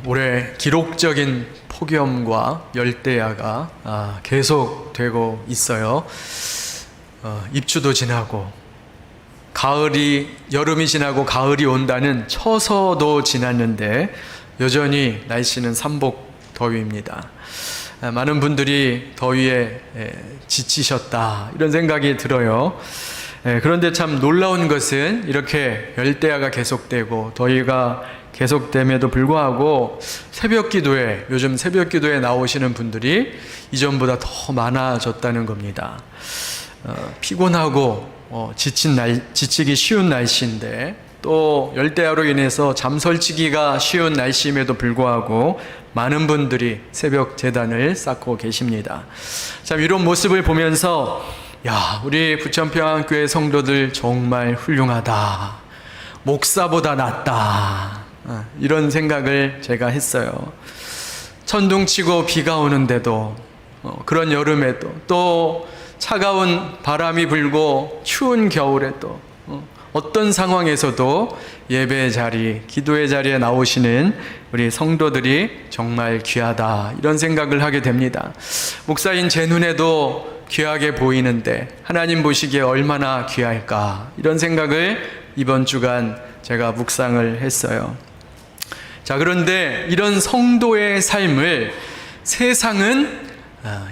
올해 기록적인 폭염과 열대야가 계속되고 있어요. 입추도 지나고 여름이 지나고 가을이 온다는 처서도 지났는데 여전히 날씨는 삼복 더위입니다. 많은 분들이 더위에 지치셨다 이런 생각이 들어요. 그런데 참 놀라운 것은 이렇게 열대야가 계속되고 더위가 계속됨에도 불구하고 요즘 새벽 기도에 나오시는 분들이 이전보다 더 많아졌다는 겁니다. 피곤하고 지치기 쉬운 날씨인데 또 열대야로 인해서 잠설치기가 쉬운 날씨임에도 불구하고 많은 분들이 새벽 제단을 쌓고 계십니다. 참 이런 모습을 보면서 우리 부천평안교회 성도들 정말 훌륭하다. 목사보다 낫다. 이런 생각을 제가 했어요. 천둥치고 비가 오는데도 그런 여름에도 또 차가운 바람이 불고 추운 겨울에도 어떤 상황에서도 예배의 자리, 기도의 자리에 나오시는 우리 성도들이 정말 귀하다 이런 생각을 하게 됩니다. 목사인 제 눈에도 귀하게 보이는데 하나님 보시기에 얼마나 귀할까 이런 생각을 이번 주간 제가 묵상을 했어요. 그런데 이런 성도의 삶을 세상은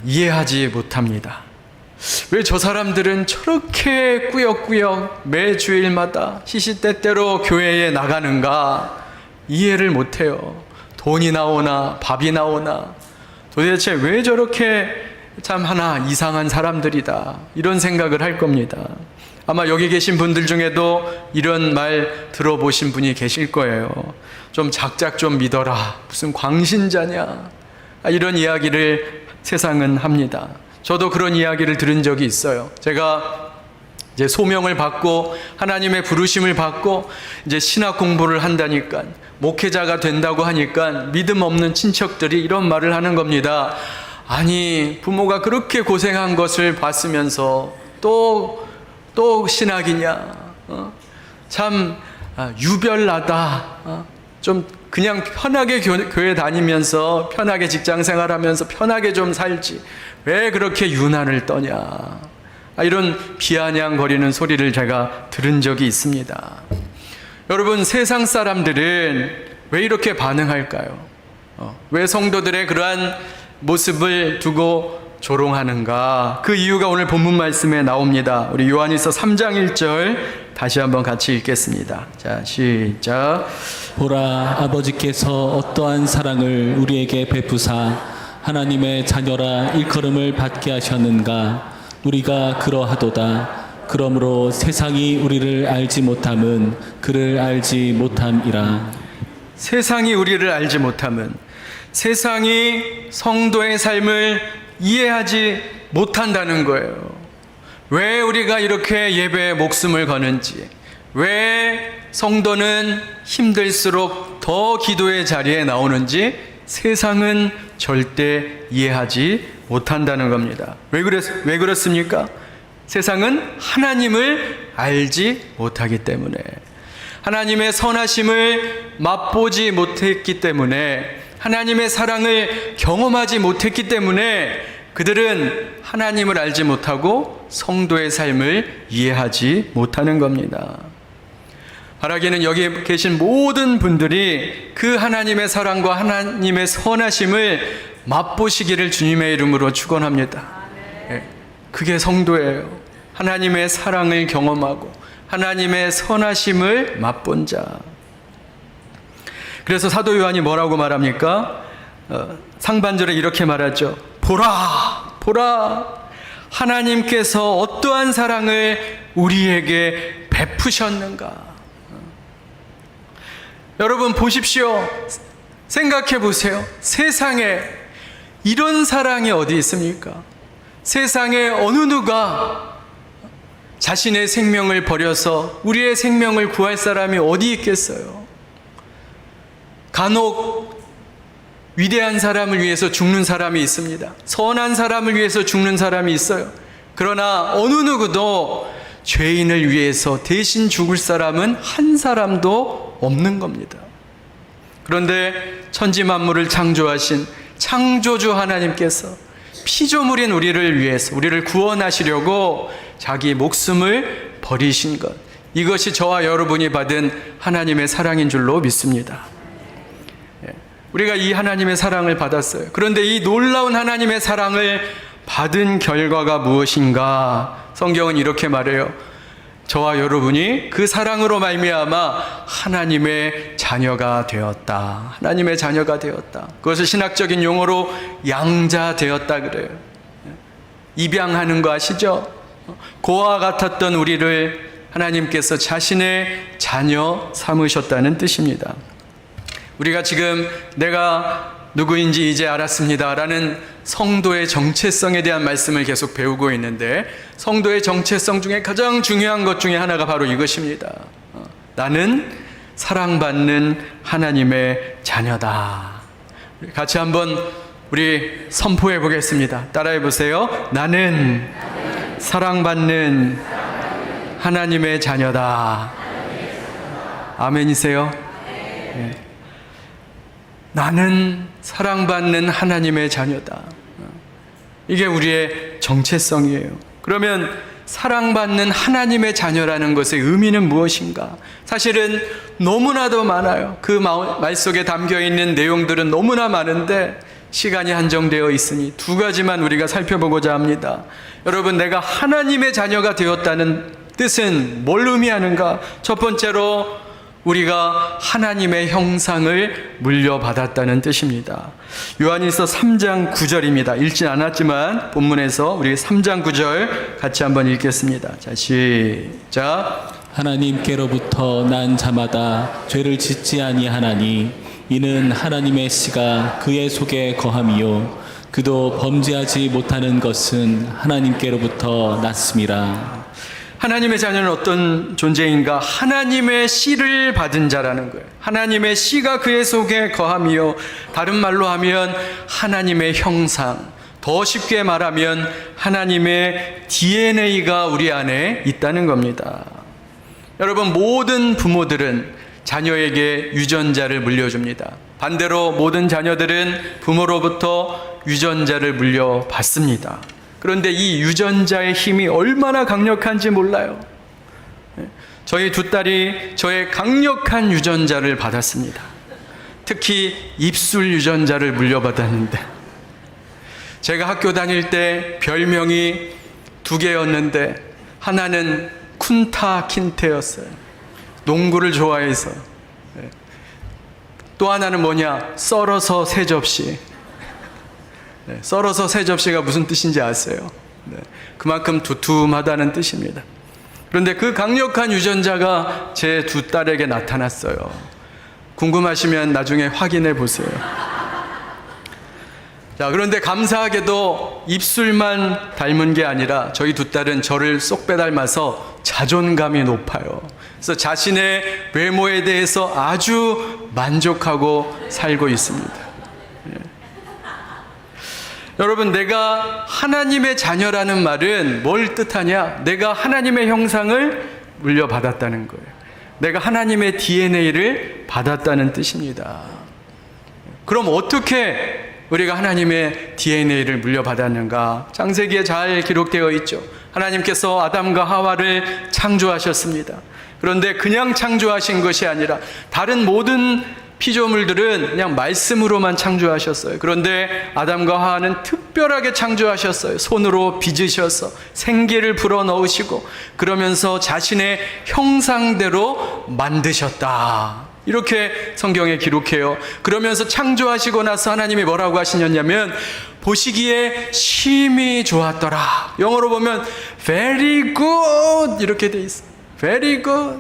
이해하지 못합니다. 왜 저 사람들은 저렇게 꾸역꾸역 매 주일마다 시시때때로 교회에 나가는가 이해를 못해요. 돈이 나오나 밥이 나오나 도대체 왜 저렇게 참 하나 이상한 사람들이다 이런 생각을 할 겁니다. 아마 여기 계신 분들 중에도 이런 말 들어보신 분이 계실 거예요. 좀 작작 좀 믿어라. 무슨 광신자냐. 이런 이야기를 세상은 합니다. 저도 그런 이야기를 들은 적이 있어요. 제가 이제 소명을 받고 하나님의 부르심을 받고 이제 신학 공부를 한다니까 목회자가 된다고 하니까 믿음 없는 친척들이 이런 말을 하는 겁니다. 아니 부모가 그렇게 고생한 것을 봤으면서 또 신학이냐. 참 유별나다. 좀 그냥 편하게 교회 다니면서 편하게 직장 생활하면서 편하게 좀 살지 왜 그렇게 유난을 떠냐. 이런 비아냥거리는 소리를 제가 들은 적이 있습니다. 여러분 세상 사람들은 왜 이렇게 반응할까요? 왜 성도들의 그러한 모습을 두고 조롱하는가? 그 이유가 오늘 본문 말씀에 나옵니다. 우리 요한일서 3장 1절 다시 한번 같이 읽겠습니다. 자, 시작. 보라, 아버지께서 어떠한 사랑을 우리에게 베푸사 하나님의 자녀라 일컬음을 받게 하셨는가? 우리가 그러하도다. 그러므로 세상이 우리를 알지 못함은 그를 알지 못함이라. 세상이 우리를 알지 못함은 세상이 성도의 삶을 이해하지 못한다는 거예요. 왜 우리가 이렇게 예배에 목숨을 거는지, 왜 성도는 힘들수록 더 기도의 자리에 나오는지 세상은 절대 이해하지 못한다는 겁니다. 왜 그렇습니까? 세상은 하나님을 알지 못하기 때문에, 하나님의 선하심을 맛보지 못했기 때문에, 하나님의 사랑을 경험하지 못했기 때문에 그들은 하나님을 알지 못하고 성도의 삶을 이해하지 못하는 겁니다. 바라기는 여기 계신 모든 분들이 그 하나님의 사랑과 하나님의 선하심을 맛보시기를 주님의 이름으로 축원합니다. 그게 성도예요. 하나님의 사랑을 경험하고 하나님의 선하심을 맛본 자. 그래서 사도 요한이 뭐라고 말합니까? 상반절에 이렇게 말하죠. 보라, 하나님께서 어떠한 사랑을 우리에게 베푸셨는가. 여러분 보십시오. 생각해 보세요. 세상에 이런 사랑이 어디 있습니까? 세상에 어느 누가 자신의 생명을 버려서 우리의 생명을 구할 사람이 어디 있겠어요? 간혹 위대한 사람을 위해서 죽는 사람이 있습니다. 선한 사람을 위해서 죽는 사람이 있어요. 그러나 어느 누구도 죄인을 위해서 대신 죽을 사람은 한 사람도 없는 겁니다. 그런데 천지 만물을 창조하신 창조주 하나님께서 피조물인 우리를 위해서 우리를 구원하시려고 자기 목숨을 버리신 것, 이것이 저와 여러분이 받은 하나님의 사랑인 줄로 믿습니다. 우리가 이 하나님의 사랑을 받았어요. 그런데 이 놀라운 하나님의 사랑을 받은 결과가 무엇인가? 성경은 이렇게 말해요. 저와 여러분이 그 사랑으로 말미암아 하나님의 자녀가 되었다. 하나님의 자녀가 되었다. 그것을 신학적인 용어로 양자 되었다 그래요. 입양하는 거 아시죠? 고아와 같았던 우리를 하나님께서 자신의 자녀 삼으셨다는 뜻입니다. 우리가 지금 내가 누구인지 이제 알았습니다 라는 성도의 정체성에 대한 말씀을 계속 배우고 있는데, 성도의 정체성 중에 가장 중요한 것 중에 하나가 바로 이것입니다. 나는 사랑받는 하나님의 자녀다. 같이 한번 우리 선포해 보겠습니다. 따라해 보세요. 나는 사랑받는 하나님의 자녀다. 아멘이세요? 네. 나는 사랑받는 하나님의 자녀다. 이게 우리의 정체성이에요. 그러면 사랑받는 하나님의 자녀라는 것의 의미는 무엇인가? 사실은 너무나도 많아요. 그 말 속에 담겨 있는 내용들은 너무나 많은데 시간이 한정되어 있으니 두 가지만 우리가 살펴보고자 합니다. 여러분, 내가 하나님의 자녀가 되었다는 뜻은 뭘 의미하는가? 첫 번째로 우리가 하나님의 형상을 물려받았다는 뜻입니다. 요한일서 3장 9절입니다. 읽진 않았지만 본문에서 우리 3장 9절 같이 한번 읽겠습니다. 자, 시작. 하나님께로부터 난 자마다 죄를 짓지 아니하나니 이는 하나님의 씨가 그의 속에 거함이요 그도 범죄하지 못하는 것은 하나님께로부터 났음이라. 하나님의 자녀는 어떤 존재인가? 하나님의 씨를 받은 자라는 거예요. 하나님의 씨가 그의 속에 거함이요, 다른 말로 하면 하나님의 형상, 더 쉽게 말하면 하나님의 DNA가 우리 안에 있다는 겁니다. 여러분, 모든 부모들은 자녀에게 유전자를 물려줍니다. 반대로 모든 자녀들은 부모로부터 유전자를 물려받습니다. 그런데 이 유전자의 힘이 얼마나 강력한지 몰라요. 저희 두 딸이 저의 강력한 유전자를 받았습니다. 특히 입술 유전자를 물려받았는데, 제가 학교 다닐 때 별명이 두 개였는데 하나는 쿤타 킨테였어요. 농구를 좋아해서. 또 하나는 뭐냐? 썰어서 세 접시. 썰어서 세 접시가 무슨 뜻인지 아세요? 그만큼 두툼하다는 뜻입니다. 그런데 그 강력한 유전자가 제 두 딸에게 나타났어요. 궁금하시면 나중에 확인해 보세요. 자, 그런데 감사하게도 입술만 닮은 게 아니라 저희 두 딸은 저를 쏙 빼닮아서 자존감이 높아요. 그래서 자신의 외모에 대해서 아주 만족하고 살고 있습니다. 여러분, 내가 하나님의 자녀라는 말은 뭘 뜻하냐? 내가 하나님의 형상을 물려받았다는 거예요. 내가 하나님의 DNA를 받았다는 뜻입니다. 그럼 어떻게 우리가 하나님의 DNA를 물려받았는가? 창세기에 잘 기록되어 있죠. 하나님께서 아담과 하와를 창조하셨습니다. 그런데 그냥 창조하신 것이 아니라 다른 모든 피조물들은 그냥 말씀으로만 창조하셨어요. 그런데 아담과 하와는 특별하게 창조하셨어요. 손으로 빚으셔서 생기를 불어넣으시고 그러면서 자신의 형상대로 만드셨다. 이렇게 성경에 기록해요. 그러면서 창조하시고 나서 하나님이 뭐라고 하시냐면 보시기에 심히 좋았더라. 영어로 보면 very good 이렇게 돼 있어요. very good.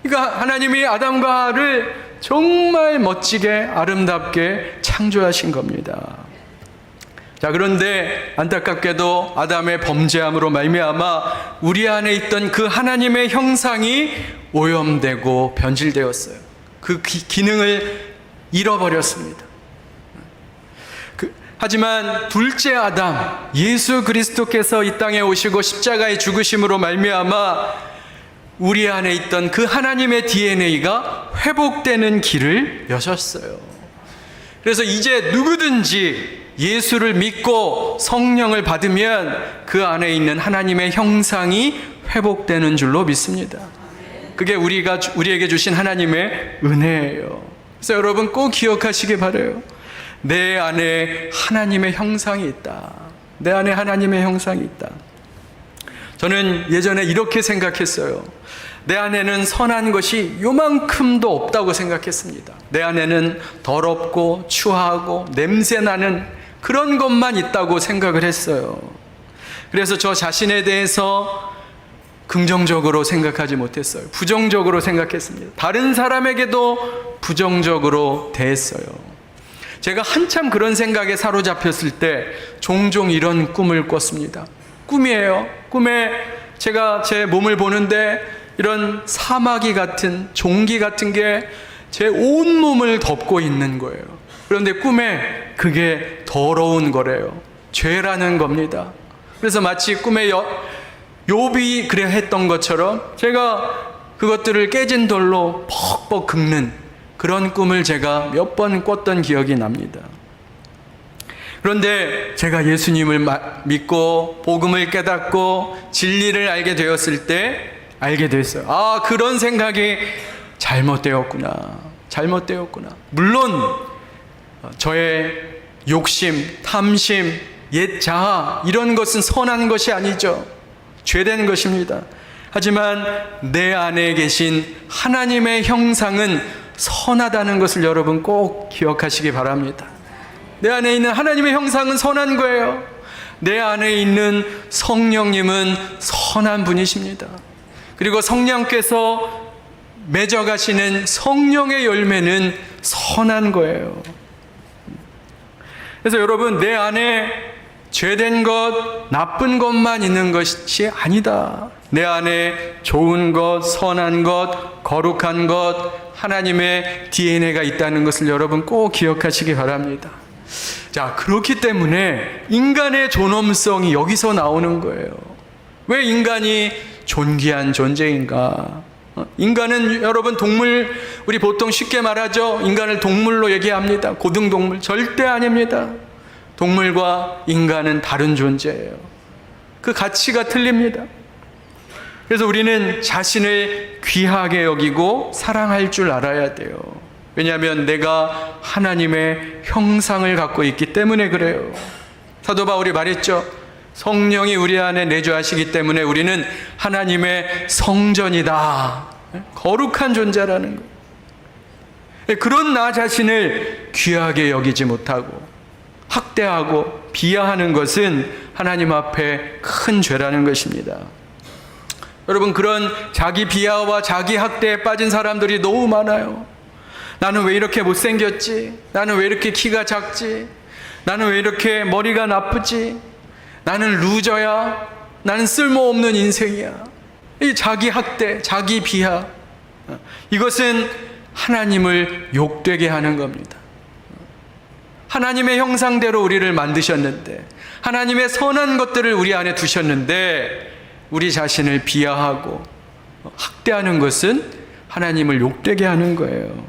그러니까 하나님이 아담과 하와를 정말 멋지게 아름답게 창조하신 겁니다. 자, 그런데 안타깝게도 아담의 범죄함으로 말미암아 우리 안에 있던 그 하나님의 형상이 오염되고 변질되었어요. 그 기능을 잃어버렸습니다. 하지만 둘째 아담 예수 그리스도께서 이 땅에 오시고 십자가의 죽으심으로 말미암아 우리 안에 있던 그 하나님의 DNA가 회복되는 길을 여셨어요. 그래서 이제 누구든지 예수를 믿고 성령을 받으면 그 안에 있는 하나님의 형상이 회복되는 줄로 믿습니다. 그게 우리에게 주신 하나님의 은혜예요. 그래서 여러분 꼭 기억하시기 바라요. 내 안에 하나님의 형상이 있다. 내 안에 하나님의 형상이 있다. 저는 예전에 이렇게 생각했어요. 내 안에는 선한 것이 요만큼도 없다고 생각했습니다. 내 안에는 더럽고 추하고 냄새나는 그런 것만 있다고 생각을 했어요. 그래서 저 자신에 대해서 긍정적으로 생각하지 못했어요. 부정적으로 생각했습니다. 다른 사람에게도 부정적으로 대했어요. 제가 한참 그런 생각에 사로잡혔을 때 종종 이런 꿈을 꿨습니다. 꿈이에요. 꿈에 제가 제 몸을 보는데 이런 사마귀 같은 종기 같은 게 제 온몸을 덮고 있는 거예요. 그런데 꿈에 그게 더러운 거래요. 죄라는 겁니다. 그래서 마치 꿈에 욥이 그래 했던 것처럼 제가 그것들을 깨진 돌로 퍽퍽 긁는 그런 꿈을 제가 몇 번 꿨던 기억이 납니다. 그런데 제가 예수님을 믿고 복음을 깨닫고 진리를 알게 되었을 때 알게 됐어요. 아, 그런 생각이 잘못되었구나. 물론 저의 욕심, 탐심, 옛 자아 이런 것은 선한 것이 아니죠. 죄된 것입니다. 하지만 내 안에 계신 하나님의 형상은 선하다는 것을 여러분 꼭 기억하시기 바랍니다. 내 안에 있는 하나님의 형상은 선한 거예요. 내 안에 있는 성령님은 선한 분이십니다. 그리고 성령께서 맺어가시는 성령의 열매는 선한 거예요. 그래서 여러분 내 안에 죄된 것, 나쁜 것만 있는 것이 아니다. 내 안에 좋은 것, 선한 것, 거룩한 것, 하나님의 DNA가 있다는 것을 여러분 꼭 기억하시기 바랍니다. 자, 그렇기 때문에 인간의 존엄성이 여기서 나오는 거예요. 왜 인간이 존귀한 존재인가? 인간은 여러분 우리 보통 쉽게 말하죠. 인간을 동물로 얘기합니다. 고등동물. 절대 아닙니다. 동물과 인간은 다른 존재예요. 그 가치가 틀립니다. 그래서 우리는 자신을 귀하게 여기고 사랑할 줄 알아야 돼요. 왜냐하면 내가 하나님의 형상을 갖고 있기 때문에 그래요. 사도 바울이 말했죠. 성령이 우리 안에 내주하시기 때문에 우리는 하나님의 성전이다. 거룩한 존재라는 거예요. 그런 나 자신을 귀하게 여기지 못하고 학대하고 비하하는 것은 하나님 앞에 큰 죄라는 것입니다. 여러분, 그런 자기 비하와 자기 학대에 빠진 사람들이 너무 많아요. 나는 왜 이렇게 못생겼지? 나는 왜 이렇게 키가 작지? 나는 왜 이렇게 머리가 나쁘지? 나는 루저야. 나는 쓸모없는 인생이야. 이 자기 학대, 자기 비하, 이것은 하나님을 욕되게 하는 겁니다. 하나님의 형상대로 우리를 만드셨는데, 하나님의 선한 것들을 우리 안에 두셨는데 우리 자신을 비하하고 학대하는 것은 하나님을 욕되게 하는 거예요.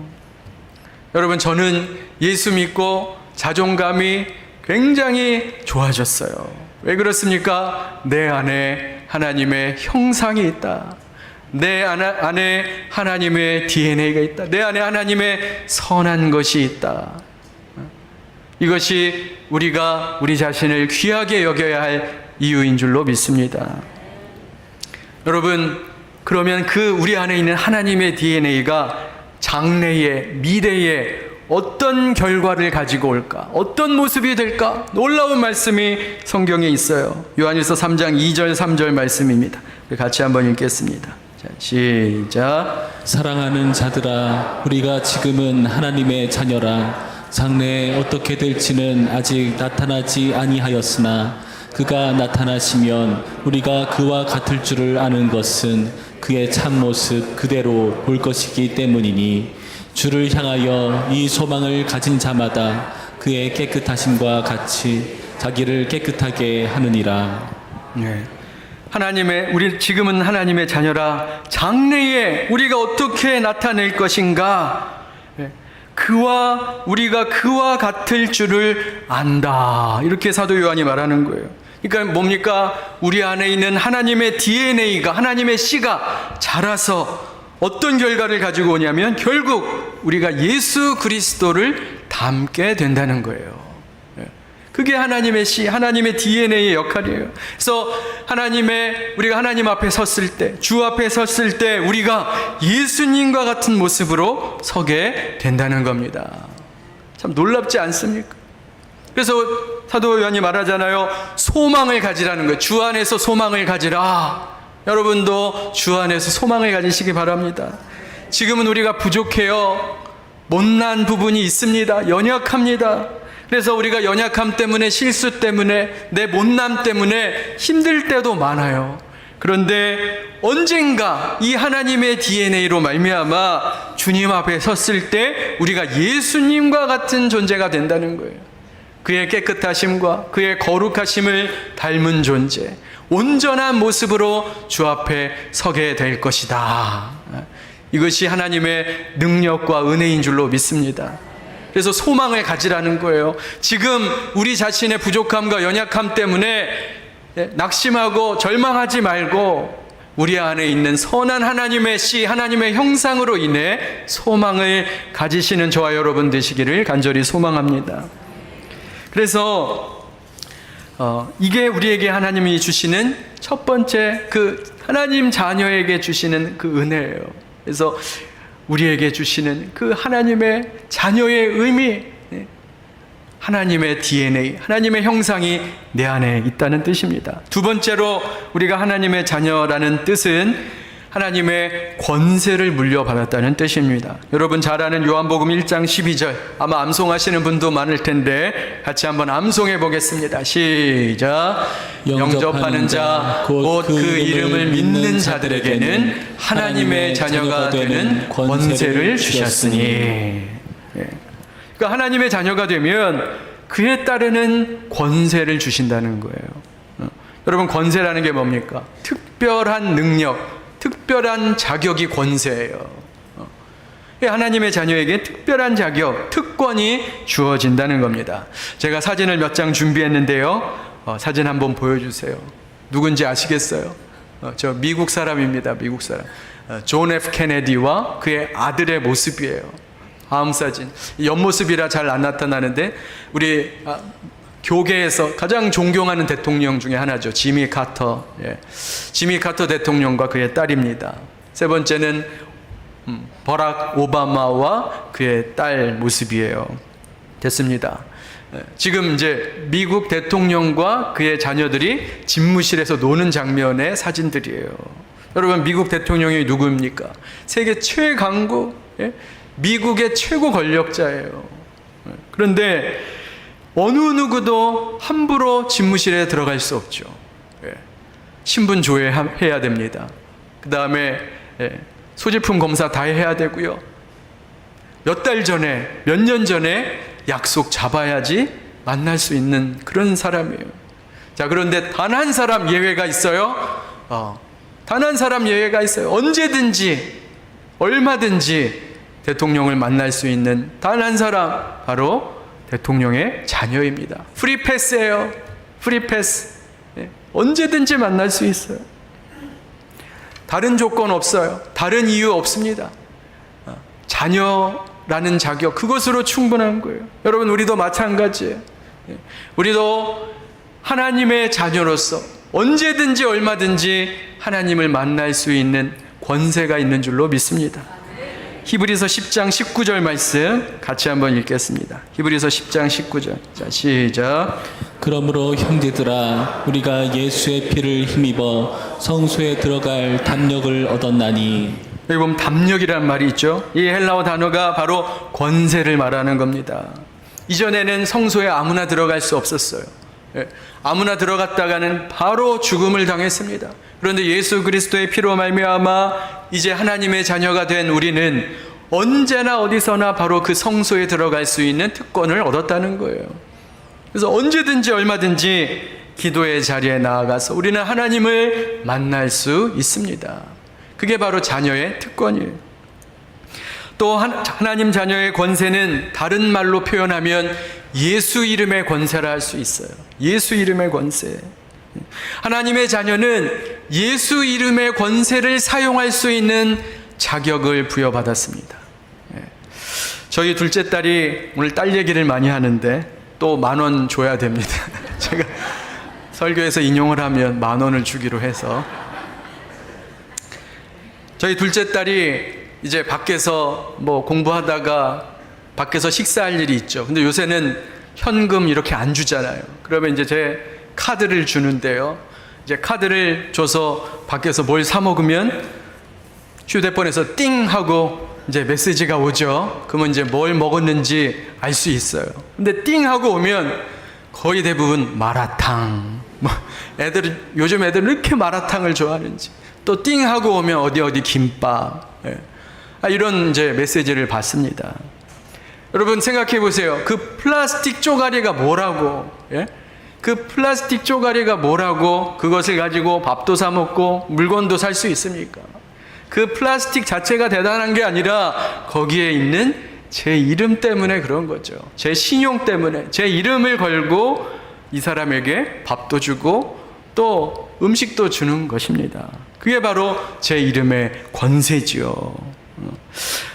여러분, 저는 예수 믿고 자존감이 굉장히 좋아졌어요. 왜 그렇습니까? 내 안에 하나님의 형상이 있다. 내 안에 하나님의 DNA가 있다. 내 안에 하나님의 선한 것이 있다. 이것이 우리가 우리 자신을 귀하게 여겨야 할 이유인 줄로 믿습니다. 여러분, 그러면 우리 안에 있는 하나님의 DNA가 장래에, 미래에 어떤 결과를 가지고 올까? 어떤 모습이 될까? 놀라운 말씀이 성경에 있어요. 요한일서 3장 2절 3절 말씀입니다. 같이 한번 읽겠습니다. 자, 시작. 사랑하는 자들아, 우리가 지금은 하나님의 자녀라. 장래에 어떻게 될지는 아직 나타나지 아니하였으나 그가 나타나시면 우리가 그와 같을 줄을 아는 것은 그의 참모습 그대로 볼 것이기 때문이니 주를 향하여 이 소망을 가진 자마다 그의 깨끗하심과 같이 자기를 깨끗하게 하느니라. 네. 우리 지금은 하나님의 자녀라. 장래에 우리가 어떻게 나타낼 것인가? 네. 우리가 그와 같을 줄을 안다. 이렇게 사도 요한이 말하는 거예요. 그러니까 뭡니까? 우리 안에 있는 하나님의 DNA가, 하나님의 씨가 자라서 어떤 결과를 가지고 오냐면 결국 우리가 예수 그리스도를 닮게 된다는 거예요. 그게 하나님의 씨, 하나님의 DNA의 역할이에요. 그래서 우리가 하나님 앞에 섰을 때, 주 앞에 섰을 때 우리가 예수님과 같은 모습으로 서게 된다는 겁니다. 참 놀랍지 않습니까? 그래서 사도 요한이 말하잖아요. 소망을 가지라는 거예요. 주 안에서 소망을 가지라. 여러분도 주 안에서 소망을 가지시기 바랍니다. 지금은 우리가 부족해요. 못난 부분이 있습니다. 연약합니다. 그래서 우리가 연약함 때문에, 실수 때문에, 내 못남 때문에 힘들 때도 많아요. 그런데 언젠가 이 하나님의 DNA로 말미암아 주님 앞에 섰을 때 우리가 예수님과 같은 존재가 된다는 거예요. 그의 깨끗하심과 그의 거룩하심을 닮은 존재, 온전한 모습으로 주 앞에 서게 될 것이다. 이것이 하나님의 능력과 은혜인 줄로 믿습니다. 그래서 소망을 가지라는 거예요. 지금 우리 자신의 부족함과 연약함 때문에 낙심하고 절망하지 말고 우리 안에 있는 선한 하나님의 씨, 하나님의 형상으로 인해 소망을 가지시는 저와 여러분 되시기를 간절히 소망합니다. 그래서 이게 우리에게 하나님이 주시는 첫 번째 그 하나님 자녀에게 주시는 그 은혜예요. 그래서 우리에게 주시는 그 하나님의 자녀의 의미, 하나님의 DNA, 하나님의 형상이 내 안에 있다는 뜻입니다. 두 번째로 우리가 하나님의 자녀라는 뜻은 하나님의 권세를 물려받았다는 뜻입니다. 여러분 잘 아는 요한복음 1장 12절 아마 암송하시는 분도 많을 텐데 같이 한번 암송해 보겠습니다. 시작. 영접하는 자 곧 그 이름을 믿는 자들에게는 하나님의 자녀가 되는 권세를 주셨으니. 그러니까 하나님의 자녀가 되면 그에 따르는 권세를 주신다는 거예요. 여러분 권세라는 게 뭡니까? 특별한 능력, 특별한 자격이 권세예요. 하나님의 자녀에게 특별한 자격, 특권이 주어진다는 겁니다. 제가 사진을 몇 장 준비했는데요. 사진 한번 보여주세요. 누군지 아시겠어요? 저 미국 사람입니다. 미국 사람. 존 F 케네디와 그의 아들의 모습이에요. 다음 사진. 옆모습이라 잘 안 나타나는데 우리 교계에서 가장 존경하는 대통령 중에 하나죠. 지미 카터. 지미 카터 대통령과 그의 딸입니다. 세 번째는 버락 오바마와 그의 딸 모습이에요. 됐습니다. 지금 이제 미국 대통령과 그의 자녀들이 집무실에서 노는 장면의 사진들이에요. 여러분 미국 대통령이 누구입니까? 세계 최강국, 미국의 최고 권력자예요. 그런데 어느 누구도 함부로 집무실에 들어갈 수 없죠. 신분 조회해야 됩니다. 그 다음에 소지품 검사 다 해야 되고요. 몇 달 전에, 몇 년 전에 약속 잡아야지 만날 수 있는 그런 사람이에요. 자, 그런데 단 한 사람 예외가 있어요. 단 한 사람 예외가 있어요. 언제든지, 얼마든지 대통령을 만날 수 있는 단 한 사람, 바로 대통령의 자녀입니다. 프리패스예요. 프리패스. 언제든지 만날 수 있어요. 다른 조건 없어요. 다른 이유 없습니다. 자녀라는 자격, 그것으로 충분한 거예요. 여러분 우리도 마찬가지예요. 우리도 하나님의 자녀로서 언제든지 얼마든지 하나님을 만날 수 있는 권세가 있는 줄로 믿습니다. 히브리서 10장 19절 말씀 같이 한번 읽겠습니다. 히브리서 10장 19절. 자, 시작. 그러므로 형제들아 우리가 예수의 피를 힘입어 성소에 들어갈 담력을 얻었나니. 여기 보면 담력이라는 말이 있죠. 이 헬라어 단어가 바로 권세를 말하는 겁니다. 이전에는 성소에 아무나 들어갈 수 없었어요. 아무나 들어갔다가는 바로 죽음을 당했습니다. 그런데 예수 그리스도의 피로 말미암아 이제 하나님의 자녀가 된 우리는 언제나 어디서나 바로 그 성소에 들어갈 수 있는 특권을 얻었다는 거예요. 그래서 언제든지 얼마든지 기도의 자리에 나아가서 우리는 하나님을 만날 수 있습니다. 그게 바로 자녀의 특권이에요. 또 하나님 자녀의 권세는 다른 말로 표현하면 예수 이름의 권세라 할 수 있어요. 예수 이름의 권세. 하나님의 자녀는 예수 이름의 권세를 사용할 수 있는 자격을 부여받았습니다. 저희 둘째 딸이 오늘 딸 얘기를 많이 하는데 또 10,000원 줘야 됩니다. 제가 설교에서 인용을 하면 10,000원을 주기로 해서 저희 둘째 딸이 이제 밖에서 뭐 공부하다가 밖에서 식사할 일이 있죠. 근데 요새는 현금 이렇게 안 주잖아요. 그러면 이제 제 카드를 주는데요. 이제 카드를 줘서 밖에서 뭘 사 먹으면 휴대폰에서 띵 하고 이제 메시지가 오죠. 그러면 이제 뭘 먹었는지 알 수 있어요. 근데 띵 하고 오면 거의 대부분 마라탕. 뭐 요즘 애들은 이렇게 마라탕을 좋아하는지. 또 띵 하고 오면 어디 김밥. 이런 이제 메시지를 받습니다. 여러분 생각해 보세요. 그 플라스틱 쪼가리가 뭐라고? 그 플라스틱 쪼가리가 뭐라고 그것을 가지고 밥도 사 먹고 물건도 살 수 있습니까? 그 플라스틱 자체가 대단한 게 아니라 거기에 있는 제 이름 때문에 그런 거죠. 제 신용 때문에 제 이름을 걸고 이 사람에게 밥도 주고 또 음식도 주는 것입니다. 그게 바로 제 이름의 권세지요.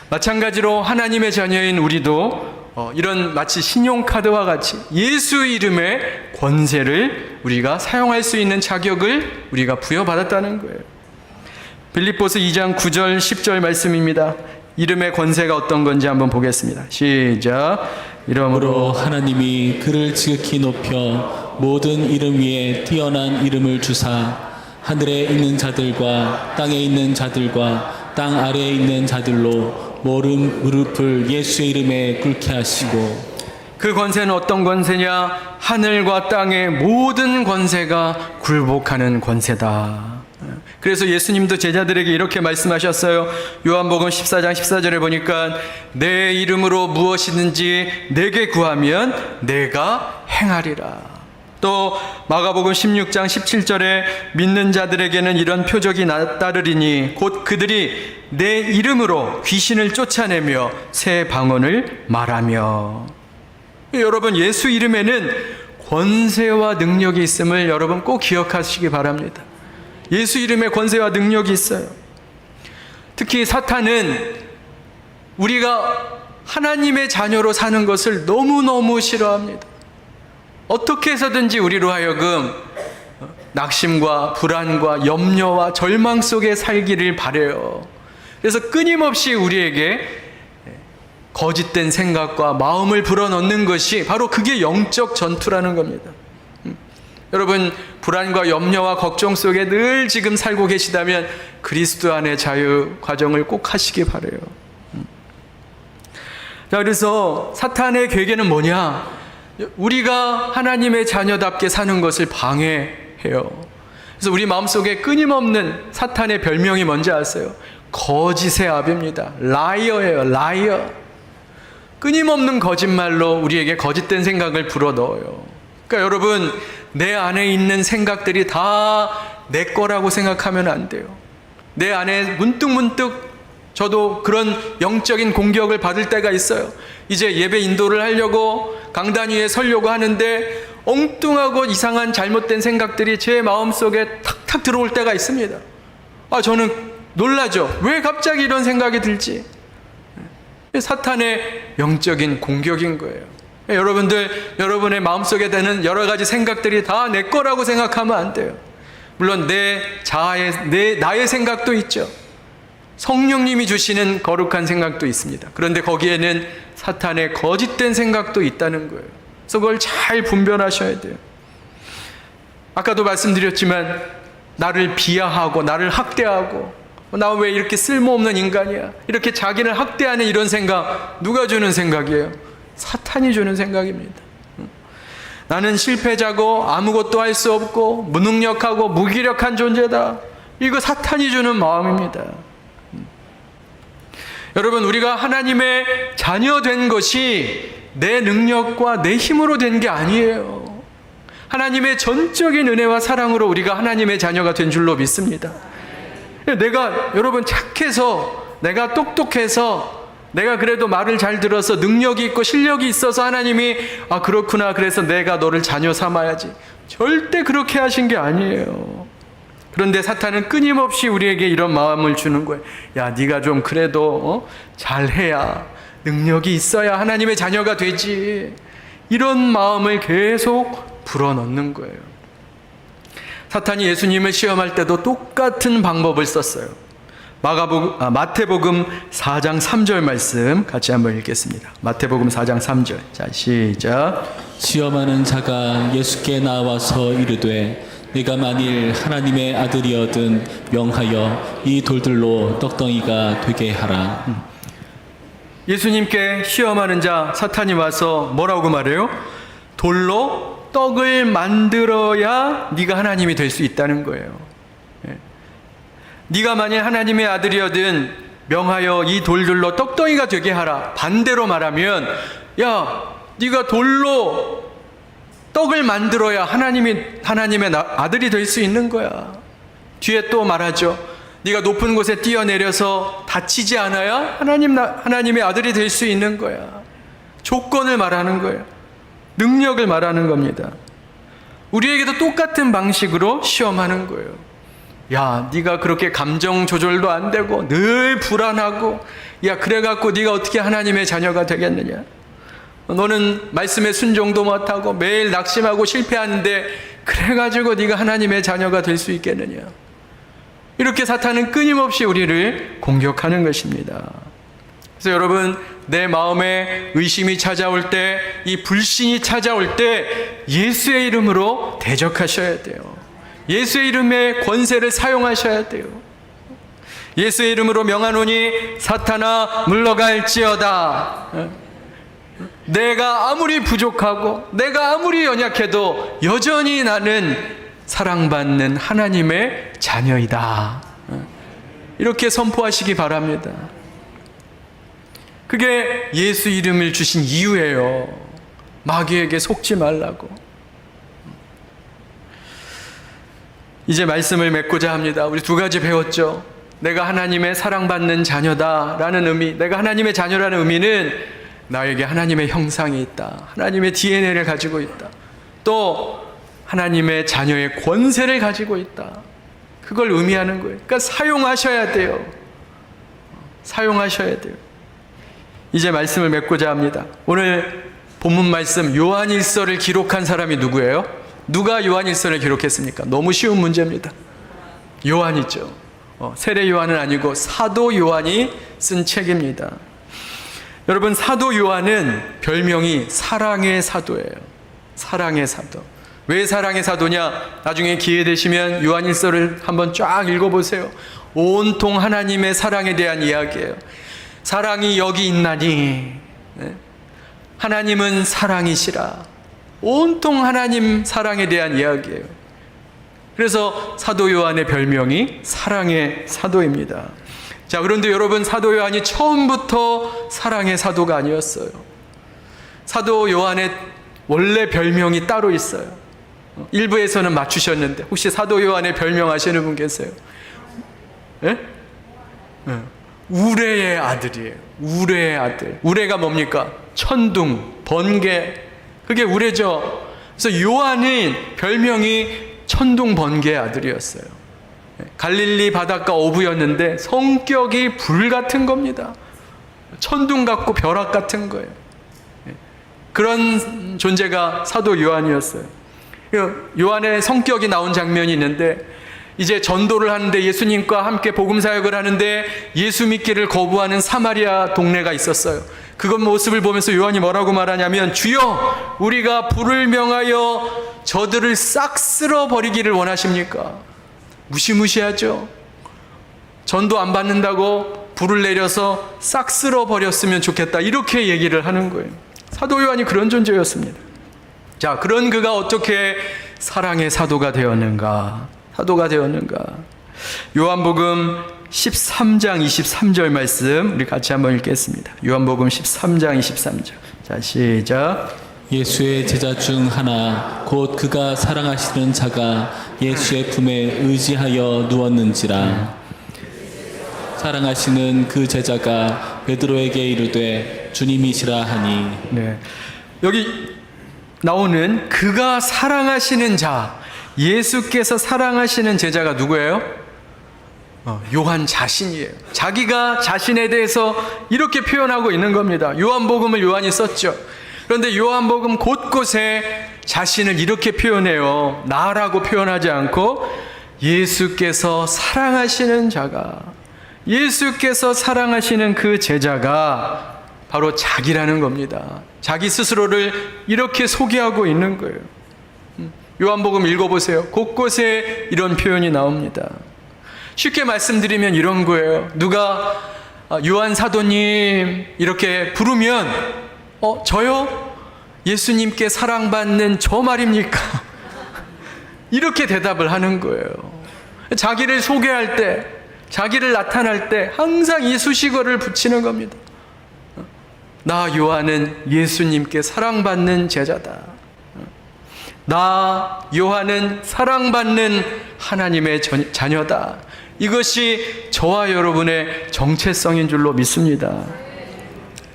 마찬가지로 하나님의 자녀인 우리도 이런 마치 신용카드와 같이 예수 이름의 권세를 우리가 사용할 수 있는 자격을 우리가 부여받았다는 거예요. 빌립보서 2장 9절 10절 말씀입니다. 이름의 권세가 어떤 건지 한번 보겠습니다. 시작. 이러므로 하나님이 그를 지극히 높여 모든 이름 위에 뛰어난 이름을 주사 하늘에 있는 자들과 땅에 있는 자들과 땅 아래에 있는 자들로 모든 무릎을 예수의 이름에 꿇게 하시고. 그 권세는 어떤 권세냐? 하늘과 땅의 모든 권세가 굴복하는 권세다. 그래서 예수님도 제자들에게 이렇게 말씀하셨어요. 요한복음 14장 14절에 보니까 내 이름으로 무엇이든지 내게 구하면 내가 행하리라. 또 마가복음 16장 17절에 믿는 자들에게는 이런 표적이 따르리니 곧 그들이 내 이름으로 귀신을 쫓아내며 새 방언을 말하며. 여러분 예수 이름에는 권세와 능력이 있음을 여러분 꼭 기억하시기 바랍니다. 예수 이름에 권세와 능력이 있어요. 특히 사탄은 우리가 하나님의 자녀로 사는 것을 너무너무 싫어합니다. 어떻게 해서든지 우리로 하여금 낙심과 불안과 염려와 절망 속에 살기를 바라요. 그래서 끊임없이 우리에게 거짓된 생각과 마음을 불어넣는 것이 바로 그게 영적 전투라는 겁니다. 여러분 불안과 염려와 걱정 속에 늘 지금 살고 계시다면 그리스도 안의 자유 과정을 꼭 하시기 바라요. 자, 그래서 사탄의 계계는 뭐냐? 우리가 하나님의 자녀답게 사는 것을 방해해요. 그래서 우리 마음속에 끊임없는 사탄의 별명이 뭔지 아세요? 거짓의 아비입니다. 라이어예요. 라이어. 끊임없는 거짓말로 우리에게 거짓된 생각을 불어넣어요. 그러니까 여러분 내 안에 있는 생각들이 다 내 거라고 생각하면 안 돼요. 내 안에 문득문득 저도 그런 영적인 공격을 받을 때가 있어요. 이제 예배 인도를 하려고 강단 위에 서려고 하는데 엉뚱하고 이상한 잘못된 생각들이 제 마음속에 탁탁 들어올 때가 있습니다. 저는 놀라죠. 왜 갑자기 이런 생각이 들지? 사탄의 영적인 공격인 거예요. 여러분들 여러분의 마음속에 드는 여러 가지 생각들이 다 내 거라고 생각하면 안 돼요. 물론 나의 생각도 있죠. 성령님이 주시는 거룩한 생각도 있습니다. 그런데 거기에는 사탄의 거짓된 생각도 있다는 거예요. 그래서 그걸 잘 분별하셔야 돼요. 아까도 말씀드렸지만 나를 비하하고 나를 학대하고 나 왜 이렇게 쓸모없는 인간이야 이렇게 자기를 학대하는 이런 생각 누가 주는 생각이에요? 사탄이 주는 생각입니다. 나는 실패자고 아무것도 할 수 없고 무능력하고 무기력한 존재다. 이거 사탄이 주는 마음입니다. 여러분 우리가 하나님의 자녀 된 것이 내 능력과 내 힘으로 된 게 아니에요. 하나님의 전적인 은혜와 사랑으로 우리가 하나님의 자녀가 된 줄로 믿습니다. 내가 여러분 착해서 내가 똑똑해서 내가 그래도 말을 잘 들어서 능력이 있고 실력이 있어서 하나님이 그렇구나 그래서 내가 너를 자녀 삼아야지. 절대 그렇게 하신 게 아니에요. 그런데 사탄은 끊임없이 우리에게 이런 마음을 주는 거예요. 야, 네가 좀 그래도 잘해야, 능력이 있어야 하나님의 자녀가 되지. 이런 마음을 계속 불어넣는 거예요. 사탄이 예수님을 시험할 때도 똑같은 방법을 썼어요. 마태복음 4장 3절 말씀 같이 한번 읽겠습니다. 마태복음 4장 3절. 자, 시작. 시험하는 자가 예수께 나와서 이르되 네가 만일 하나님의 아들이어든 명하여 이 돌들로 떡덩이가 되게 하라. 예수님께 시험하는 자 사탄이 와서 뭐라고 말해요? 돌로 떡을 만들어야 네가 하나님이 될 수 있다는 거예요. 네가 만일 하나님의 아들이어든 명하여 이 돌들로 떡덩이가 되게 하라. 반대로 말하면 야, 네가 돌로 떡을 만들어야 하나님의 아들이 될 수 있는 거야. 뒤에 또 말하죠. 네가 높은 곳에 뛰어내려서 다치지 않아야 하나님의 아들이 될 수 있는 거야. 조건을 말하는 거예요. 능력을 말하는 겁니다. 우리에게도 똑같은 방식으로 시험하는 거예요. 야, 네가 그렇게 감정 조절도 안 되고 늘 불안하고, 야, 그래갖고 네가 어떻게 하나님의 자녀가 되겠느냐? 너는 말씀에 순종도 못하고 매일 낙심하고 실패하는데 그래가지고 네가 하나님의 자녀가 될 수 있겠느냐? 이렇게 사탄은 끊임없이 우리를 공격하는 것입니다. 그래서 여러분, 내 마음에 의심이 찾아올 때, 이 불신이 찾아올 때 예수의 이름으로 대적하셔야 돼요. 예수의 이름의 권세를 사용하셔야 돼요. 예수의 이름으로 명하노니 사탄아 물러갈지어다. 내가 아무리 부족하고 내가 아무리 연약해도 여전히 나는 사랑받는 하나님의 자녀이다. 이렇게 선포하시기 바랍니다. 그게 예수 이름을 주신 이유예요. 마귀에게 속지 말라고. 이제 말씀을 맺고자 합니다. 우리 두 가지 배웠죠. 내가 하나님의 사랑받는 자녀다라는 의미, 내가 하나님의 자녀라는 의미는 나에게 하나님의 형상이 있다, 하나님의 DNA를 가지고 있다, 또 하나님의 자녀의 권세를 가지고 있다. 그걸 의미하는 거예요. 그러니까 사용하셔야 돼요. 사용하셔야 돼요. 이제 말씀을 맺고자 합니다. 오늘 본문 말씀 요한일서를 기록한 사람이 누구예요? 누가 요한일서를 기록했습니까? 너무 쉬운 문제입니다. 요한이죠. 세례 요한은 아니고 사도 요한이 쓴 책입니다. 여러분, 사도 요한은 별명이 사랑의 사도예요. 사랑의 사도. 왜 사랑의 사도냐? 나중에 기회 되시면 요한일서를 한번 쫙 읽어보세요. 온통 하나님의 사랑에 대한 이야기예요. 사랑이 여기 있나니, 하나님은 사랑이시라. 온통 하나님 사랑에 대한 이야기예요. 그래서 사도 요한의 별명이 사랑의 사도입니다. 자, 그런데 여러분, 사도 요한이 처음부터 사랑의 사도가 아니었어요. 사도 요한의 원래 별명이 따로 있어요. 일부에서는 맞추셨는데 혹시 사도 요한의 별명 아시는 분 계세요? 예? 우레의 아들이에요. 우레의 아들. 우레가 뭡니까? 천둥, 번개. 그게 우레죠. 그래서 요한은 별명이 천둥 번개의 아들이었어요. 갈릴리 바닷가 어부였는데 성격이 불 같은 겁니다. 천둥 같고 벼락 같은 거예요. 그런 존재가 사도 요한이었어요. 요한의 성격이 나온 장면이 있는데, 이제 전도를 하는데 예수님과 함께 복음 사역을 하는데 예수 믿기를 거부하는 사마리아 동네가 있었어요. 그것 모습을 보면서 요한이 뭐라고 말하냐면, 주여, 우리가 불을 명하여 저들을 싹 쓸어 버리기를 원하십니까? 무시무시하죠. 전도 안 받는다고 불을 내려서 싹 쓸어 버렸으면 좋겠다, 이렇게 얘기를 하는 거예요. 사도 요한이 그런 존재였습니다. 자, 그런 그가 어떻게 사랑의 사도가 되었는가? 사도가 되었는가? 요한복음 13장 23절 말씀 우리 같이 한번 읽겠습니다. 요한복음 13장 23절. 자, 시작. 예수의 제자 중 하나 곧 그가 사랑하시는 자가 예수의 품에 의지하여 누웠는지라. 사랑하시는 그 제자가 베드로에게 이르되 주님이시라 하니. 네. 여기 나오는 그가 사랑하시는 자, 예수께서 사랑하시는 제자가 누구예요? 요한 자신이에요. 자기가 자신에 대해서 이렇게 표현하고 있는 겁니다. 요한복음을 요한이 썼죠. 그런데 요한복음 곳곳에 자신을 이렇게 표현해요. 나라고 표현하지 않고 예수께서 사랑하시는 자가, 예수께서 사랑하시는 그 제자가 바로 자기라는 겁니다. 자기 스스로를 이렇게 소개하고 있는 거예요. 요한복음 읽어보세요. 곳곳에 이런 표현이 나옵니다. 쉽게 말씀드리면 이런 거예요. 누가 요한 사도님 이렇게 부르면 저요? 예수님께 사랑받는 저 말입니까? 이렇게 대답을 하는 거예요. 자기를 소개할 때, 자기를 나타날 때 항상 이 수식어를 붙이는 겁니다. 나 요한은 예수님께 사랑받는 제자다. 나 요한은 사랑받는 하나님의 자녀다. 이것이 저와 여러분의 정체성인 줄로 믿습니다.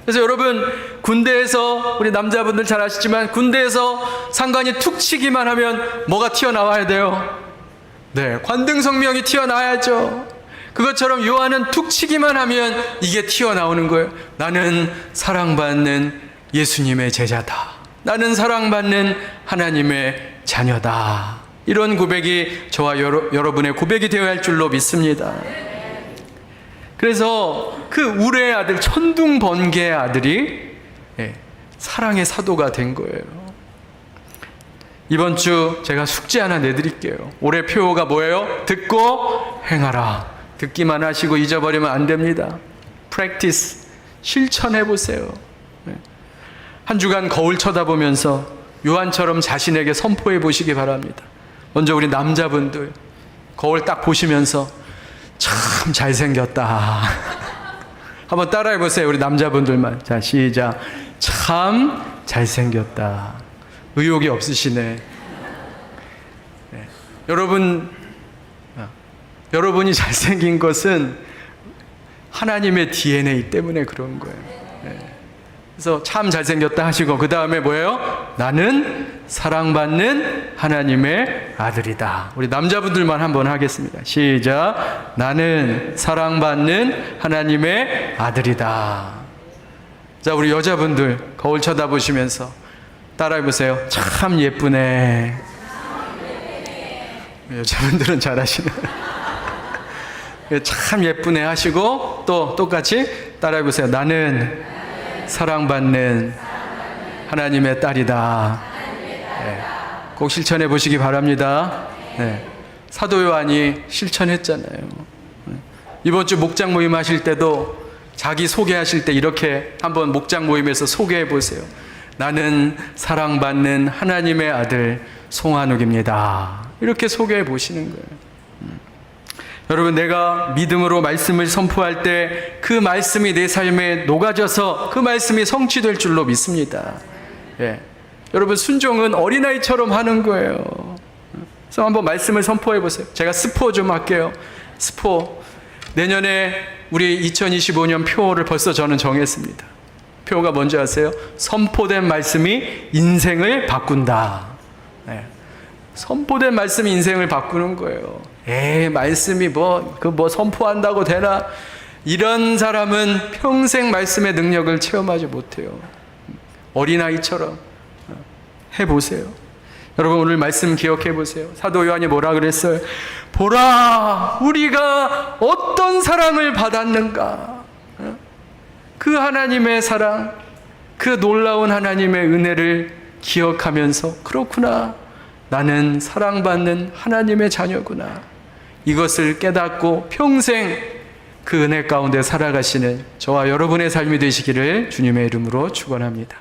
그래서 여러분, 군대에서 우리 남자분들 잘 아시지만 군대에서 상관이 툭 치기만 하면 뭐가 튀어나와야 돼요? 네, 관등성명이 튀어나와야죠. 그것처럼 요한은 툭 치기만 하면 이게 튀어나오는 거예요. 나는 사랑받는 예수님의 제자다. 나는 사랑받는 하나님의 자녀다. 이런 고백이 저와 여러분의 고백이 되어야 할 줄로 믿습니다. 그래서 그 우레의 아들, 천둥번개의 아들이 사랑의 사도가 된 거예요. 이번 주 제가 숙제 하나 내드릴게요. 올해 표어가 뭐예요? 듣고 행하라. 듣기만 하시고 잊어버리면 안 됩니다. practice, 실천해 보세요. 한 주간 거울 쳐다보면서 요한처럼 자신에게 선포해 보시기 바랍니다. 먼저 우리 남자분들 거울 딱 보시면서 참 잘생겼다. 한번 따라해 보세요. 우리 남자분들만. 자, 시작. 참 잘생겼다. 의욕이 없으시네. 네. 여러분이 잘생긴 것은 하나님의 DNA 때문에 그런 거예요. 네. 그래서 참 잘생겼다 하시고 그 다음에 뭐예요? 나는 사랑받는 하나님의 아들이다. 우리 남자분들만 한번 하겠습니다. 시작. 나는 사랑받는 하나님의 아들이다. 자, 우리 여자분들 거울 쳐다보시면서 따라해보세요. 참 예쁘네. 여자분들은 잘하시네. 참 예쁘네 하시고 또 똑같이 따라해보세요. 나는 사랑받는 하나님의 딸이다. 네. 꼭 실천해 보시기 바랍니다. 네. 사도 요한이 실천했잖아요. 이번 주 목장 모임 하실 때도 자기 소개하실 때 이렇게 한번 목장 모임에서 소개해 보세요. 나는 사랑받는 하나님의 아들 송한욱입니다. 이렇게 소개해 보시는 거예요. 여러분, 내가 믿음으로 말씀을 선포할 때 그 말씀이 내 삶에 녹아져서 그 말씀이 성취될 줄로 믿습니다. 예. 여러분, 순종은 어린아이처럼 하는 거예요. 그래서 한번 말씀을 선포해 보세요. 제가 스포 좀 할게요. 스포. 내년에 우리 2025년 표어를 벌써 저는 정했습니다. 표어가 뭔지 아세요? 선포된 말씀이 인생을 바꾼다. 네. 선포된 말씀이 인생을 바꾸는 거예요. 말씀이 뭐 선포한다고 되나? 이런 사람은 평생 말씀의 능력을 체험하지 못해요. 어린아이처럼 해보세요. 여러분, 오늘 말씀 기억해 보세요. 사도 요한이 뭐라 그랬어요? 보라, 우리가 어떤 사랑을 받았는가. 그 하나님의 사랑, 그 놀라운 하나님의 은혜를 기억하면서 그렇구나, 나는 사랑받는 하나님의 자녀구나, 이것을 깨닫고 평생 그 은혜 가운데 살아가시는 저와 여러분의 삶이 되시기를 주님의 이름으로 축원합니다.